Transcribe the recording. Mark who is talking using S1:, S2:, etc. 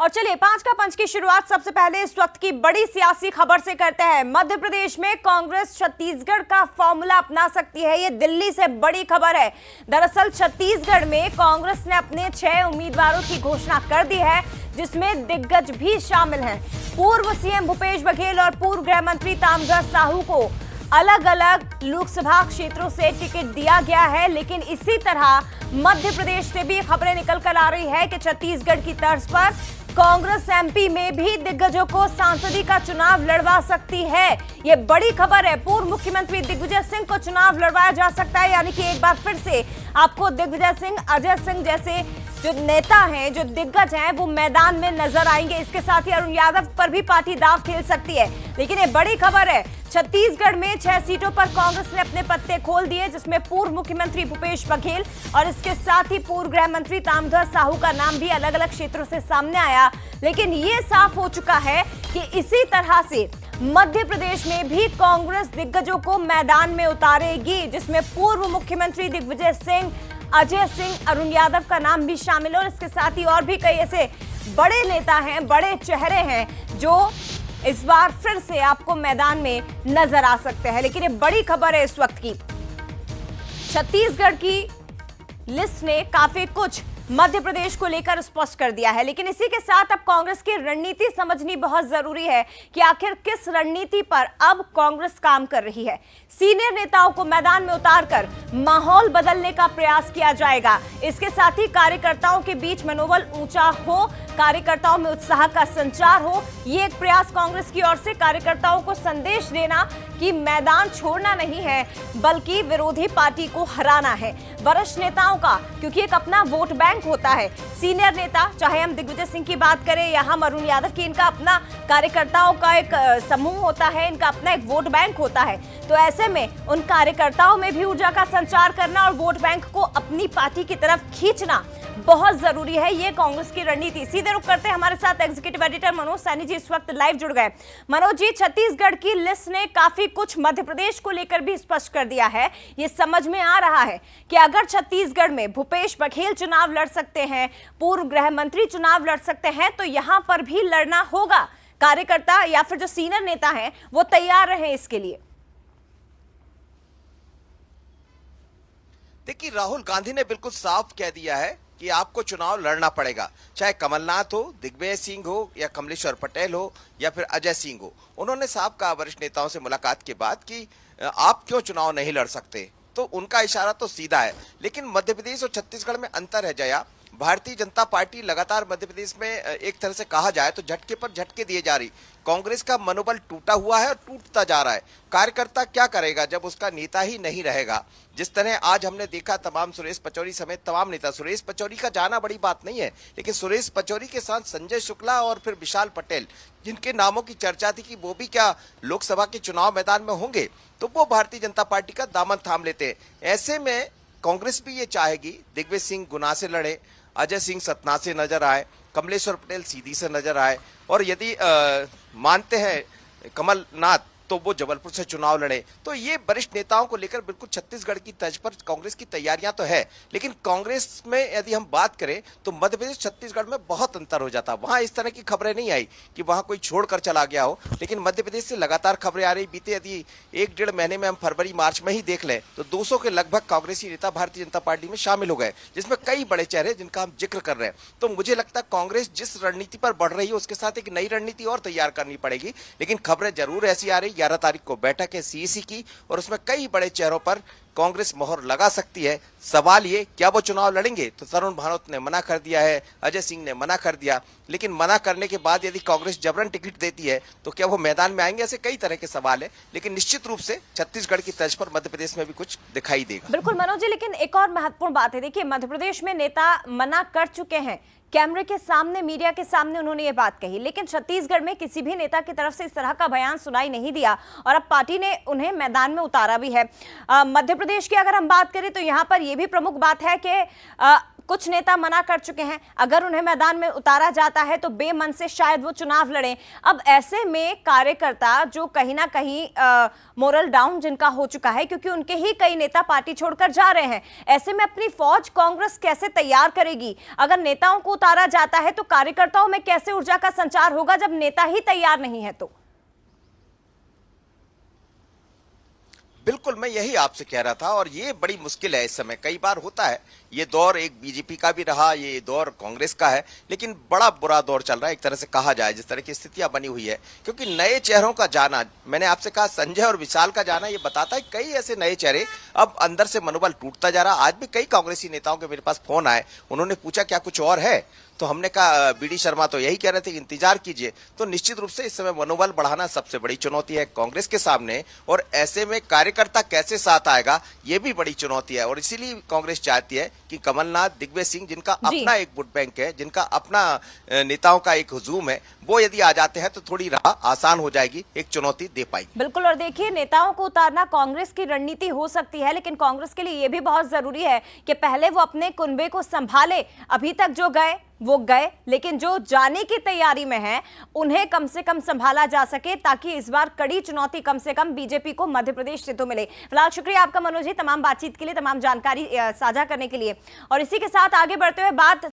S1: और चलिए पांच का पंच की शुरुआत सबसे पहले इस वक्त की बड़ी सियासी खबर से करते हैं। मध्य प्रदेश में कांग्रेस छत्तीसगढ़ का फॉर्मूला अपना सकती है, ये दिल्ली से बड़ी खबर है। दरअसल छत्तीसगढ़ में कांग्रेस ने अपने 6 उम्मीदवारों की घोषणा कर दी है, जिसमें दिग्गज भी शामिल हैं। पूर्व सीएम भूपेश बघेल और पूर्व गृह मंत्री ताम्रध्वज साहू को अलग अलग लोकसभा क्षेत्रों से टिकट दिया गया है। लेकिन इसी तरह मध्य प्रदेश से भी खबरें निकल कर आ रही है कि छत्तीसगढ़ की तर्ज पर कांग्रेस एमपी में भी दिग्गजों को सांसदी का चुनाव लड़वा सकती है। ये बड़ी खबर है। पूर्व मुख्यमंत्री दिग्विजय सिंह को चुनाव लड़वाया जा सकता है, यानी कि एक बार फिर से आपको दिग्विजय सिंह, अजय सिंह जैसे जो नेता हैं, जो दिग्गज हैं, वो मैदान में नजर आएंगे। इसके साथ ही अरुण यादव पर भी पार्टी दांव खेल सकती है। लेकिन ये बड़ी खबर है, छत्तीसगढ़ में 6 सीटों पर कांग्रेस ने अपने पत्ते खोल दिए, जिसमें पूर्व मुख्यमंत्री भूपेश बघेल और इसके साथ ही पूर्व गृह मंत्री ताम्रध्वज साहू का नाम भी अलग अलग क्षेत्रों से सामने आया। लेकिन ये साफ हो चुका है कि इसी तरह से मध्य प्रदेश में भी कांग्रेस दिग्गजों को मैदान में उतारेगी, जिसमें पूर्व मुख्यमंत्री दिग्विजय सिंह, अजय सिंह, अरुण यादव का नाम भी शामिल है। और इसके साथ ही और भी कई ऐसे बड़े नेता हैं, बड़े चेहरे हैं जो इस बार फिर से आपको मैदान में नजर आ सकते हैं। लेकिन ये बड़ी खबर है इस वक्त की, छत्तीसगढ़ की लिस्ट ने काफी कुछ मध्य प्रदेश को लेकर स्पष्ट कर दिया है। लेकिन इसी के साथ अब कांग्रेस की रणनीति समझनी बहुत जरूरी है कि आखिर किस रणनीति पर अब कांग्रेस काम कर रही है। सीनियर नेताओं को मैदान में उतारकर माहौल बदलने का प्रयास किया जाएगा। इसके साथ ही कार्यकर्ताओं के बीच मनोबल ऊंचा हो, कार्यकर्ताओं में उत्साह का संचार हो, ये एक प्रयास कांग्रेस की ओर से कार्यकर्ताओं को संदेश देना कि मैदान छोड़ना नहीं है, बल्कि विरोधी पार्टी को हराना है। वरिष्ठ नेताओं का क्योंकि एक अपना वोट बैंक होता है, सीनियर नेता, चाहे हम दिग्विजय सिंह की बात करें या हम अरुण यादव की, इनका अपना कार्यकर्ताओं का एक समूह होता है, इनका अपना एक वोट बैंक होता है। तो ऐसे में उन कार्यकर्ताओं में भी ऊर्जा का संचार करना और वोट बैंक को अपनी पार्टी की तरफ खींचना बहुत जरूरी है। ये कांग्रेस की रणनीति। सीधे रुक करते हैं, हमारे साथ एग्जीक्यूटिव एडिटर मनोज सैनी जी इस वक्त लाइव जुड़ गए। मनोज जी, छत्तीसगढ़ की लिस्ट ने काफी कुछ मध्य प्रदेश को लेकर भी स्पष्ट कर दिया है। ये समझ में आ रहा है कि अगर छत्तीसगढ़ में भूपेश बघेल चुनाव लड़ सकते हैं, पूर्व गृह मंत्री चुनाव लड़ सकते हैं, तो यहां पर भी लड़ना होगा। कार्यकर्ता या फिर जो सीनियर नेता हैं वो तैयार रहे इसके लिए।
S2: देखिए, राहुल गांधी ने बिल्कुल साफ कह दिया है कि आपको चुनाव लड़ना पड़ेगा, चाहे कमलनाथ हो, दिग्विजय सिंह हो या कमलेश्वर पटेल हो या फिर अजय सिंह हो। उन्होंने साफ कहा वरिष्ठ नेताओं से मुलाकात के बाद कि आप क्यों चुनाव नहीं लड़ सकते, तो उनका इशारा तो सीधा है। लेकिन मध्य प्रदेश और छत्तीसगढ़ में अंतर है जया। भारतीय जनता पार्टी लगातार मध्य प्रदेश में एक तरह से कहा जाए तो झटके पर झटके दिए जा रही। कांग्रेस का मनोबल टूटा हुआ है और टूटता जा रहा है। कार्यकर्ता क्या करेगा जब उसका नेता ही नहीं रहेगा। जिस तरह आज हमने देखा तमाम सुरेश पचौरी समेत तमाम नेता, सुरेश पचौरी का जाना बड़ी बात नहीं है, लेकिन सुरेश पचौरी के साथ संजय शुक्ला और फिर विशाल पटेल, जिनके नामों की चर्चा थी कि वो भी क्या लोकसभा के चुनाव मैदान में होंगे, तो वो भारतीय जनता पार्टी का दामन थाम लेते हैं। ऐसे में कांग्रेस भी ये चाहेगी दिग्विजय सिंह गुना से लड़े, अजय सिंह सतना से नजर आए, कमलेश्वर पटेल सीधी से नजर आए, और यदि मानते हैं कमलनाथ तो वो जबलपुर से चुनाव लड़े। तो ये वरिष्ठ नेताओं को लेकर बिल्कुल छत्तीसगढ़ की तर्ज पर कांग्रेस की तैयारियां तो है। लेकिन कांग्रेस में यदि हम बात करें तो मध्य प्रदेश छत्तीसगढ़ में बहुत अंतर हो जाता। वहां इस तरह की खबरें नहीं आई कि वहां कोई छोड़कर चला गया हो, लेकिन मध्य प्रदेश से लगातार खबरें आ रही। बीते यदि 1-1.5 महीने में हम फरवरी मार्च में ही देख लें तो 200 के लगभग कांग्रेसी नेता भारतीय जनता पार्टी में शामिल हो गए, जिसमें कई बड़े चेहरे जिनका हम जिक्र कर रहे हैं। तो मुझे लगता है कांग्रेस जिस रणनीति पर बढ़ रही है उसके साथ एक नई रणनीति और तैयार करनी पड़ेगी। लेकिन खबरें जरूर ऐसी आ रही, 11 तारीख को बैठक है सीईसी की और उसमें कई बड़े चेहरों पर कांग्रेस मोहर लगा सकती है। सवाल ये, क्या वो चुनाव लड़ेंगे? तो तरुण भानोत ने मना कर दिया है, अजय सिंह ने मना कर दिया। लेकिन मना करने के बाद यदि कांग्रेस जबरन टिकट देती है तो क्या वो मैदान में आएंगे? ऐसे कई तरह के सवाल है। लेकिन निश्चित रूप से छत्तीसगढ़ की तर्ज पर मध्य प्रदेश में भी कुछ दिखाई देगा।
S1: बिल्कुल मनोज जी, लेकिन एक और महत्वपूर्ण बात है। देखिए, मध्य प्रदेश में नेता मना कर चुके हैं, कैमरे के सामने, मीडिया के सामने उन्होंने ये बात कही। लेकिन छत्तीसगढ़ में किसी भी नेता की तरफ से इस तरह का बयान सुनाई नहीं दिया और अब पार्टी ने उन्हें मैदान में उतारा भी है। मध्य प्रदेश की अगर हम बात करें तो यहाँ पर यह भी प्रमुख बात है कि कुछ नेता मना कर चुके हैं, अगर उन्हें मैदान में उतारा जाता है तो बेमन से शायद वो चुनाव लड़ें। अब ऐसे में कार्यकर्ता जो कहीं ना कहीं मोरल डाउन जिनका हो चुका है, क्योंकि उनके ही कई नेता पार्टी छोड़कर जा रहे हैं, ऐसे में अपनी फौज कांग्रेस कैसे तैयार करेगी? अगर नेताओं को उतारा जाता है तो कार्यकर्ताओं में कैसे ऊर्जा का संचार होगा जब नेता ही तैयार नहीं है? तो
S2: बिल्कुल, मैं यही आपसे कह रहा था, और ये बड़ी मुश्किल है इस समय। कई बार होता है, ये दौर एक बीजेपी का भी रहा, ये दौर कांग्रेस का है, लेकिन बड़ा बुरा दौर चल रहा है एक तरह से कहा जाए, जिस तरह की स्थितियां बनी हुई है। क्योंकि नए चेहरों का जाना, मैंने आपसे कहा संजय और विशाल का जाना, ये बताता है कई ऐसे नए चेहरे, अब अंदर से मनोबल टूटता जा रहा। आज भी कई कांग्रेसी नेताओं के मेरे पास फोन आए, उन्होंने पूछा क्या कुछ और है, तो हमने कहा बीडी शर्मा तो यही कह रहे थे कि इंतजार कीजिए। तो निश्चित रूप से इस समय मनोबल बढ़ाना सबसे बड़ी चुनौती है कांग्रेस के सामने, और ऐसे में कार्यकर्ता कैसे साथ आएगा ये भी बड़ी चुनौती है। और इसीलिए कांग्रेस चाहती है कि कमलनाथ, दिग्विजय सिंह, जिनका अपना एक वोट बैंक है, जिनका अपना नेताओं का एक हुजूम है, वो यदि आ जाते हैं तो थोड़ी राह आसान हो जाएगी, एक चुनौती दे पाएगी।
S1: बिल्कुल, और देखिए नेताओं को उतारना कांग्रेस की रणनीति हो सकती है, लेकिन कांग्रेस के लिए यह भी बहुत जरूरी है कि पहले वो अपने कुनबे को संभाले। अभी तक जो गए वो गए, लेकिन जो जाने की तैयारी में है उन्हें कम से कम संभाला जा सके, ताकि इस बार कड़ी चुनौती कम से कम बीजेपी को मध्य प्रदेश से तो मिले। फिलहाल शुक्रिया आपका मनोज जी, तमाम बातचीत के लिए, तमाम जानकारी साझा करने के लिए। और इसी के साथ आगे बढ़ते हुए बात